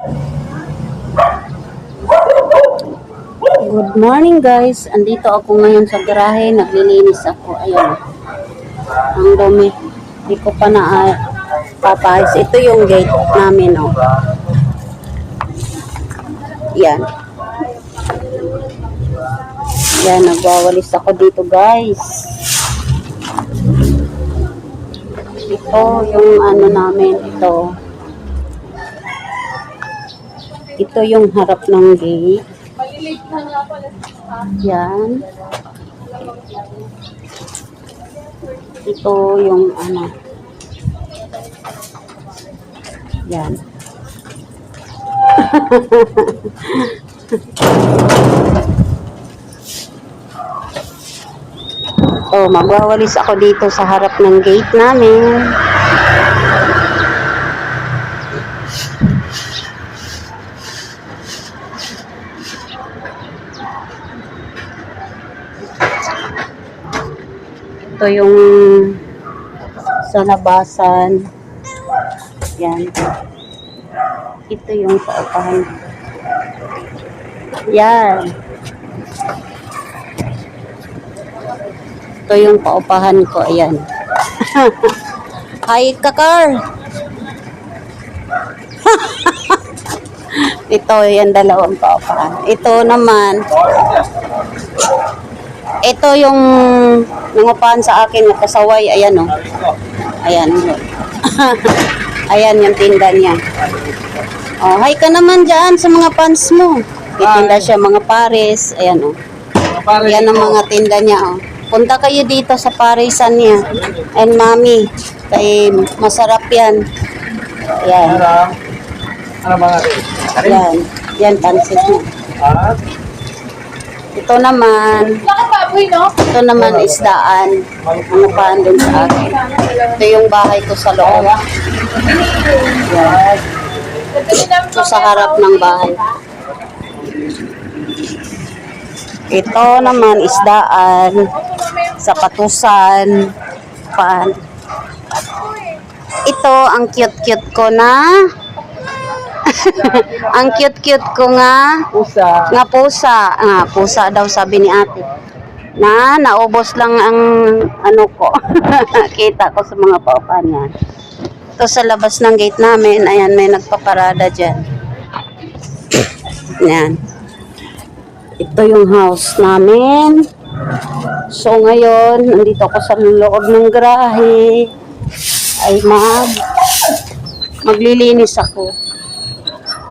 Good morning guys. Andito ako ngayon sa garahe. Naglilinis ako. Ayan. Ang dumi. Hindi ko pa na papayos. Ito yung gate namin. Oh. Yan. Yan. Nagwawalis ako dito guys. Ito yung ano namin. Ito yung harap ng gate. Yan. Ito yung ano. Yan. Oh, magwawalis ako dito sa harap ng gate namin. Ito yung sa labasan. Yan. Ito yung paupahan. Yan. Ito yung paupahan ko. Ayan. Hi, kakar! Ito yung dalawang paupahan. Ito naman. Ito yung nangupahan sa akin na kasaway. Ayan o. Ayan. Ayan yung tinda niya. Oh, hi ka naman dyan sa mga fans mo. Itinda siya mga pares. Ayan o. Ayan ang mga tinda niya o. Punta kayo dito sa parisan niya. And mami. Kay masarap yan. Ayan. Ano mga Ayan. Yan pansit niya. Ito naman isdaan. Ano pa andun sa akin. Ito yung bahay ko sa loob. Yan. Ito sa harap ng bahay. Ito naman isdaan. Sa patusan. Ito ang cute-cute ko na ang cute-cute ko nga pusa. Pusa daw sabi ni ate. Naubos lang ang ano ko. Kita ko sa mga paupahan niya. Ito sa labas ng gate namin. Ayan, may nagpaparada dyan. Ayan. Ito yung house namin. So ngayon, nandito ako sa loob ng garahe. Ay maglilinis ako.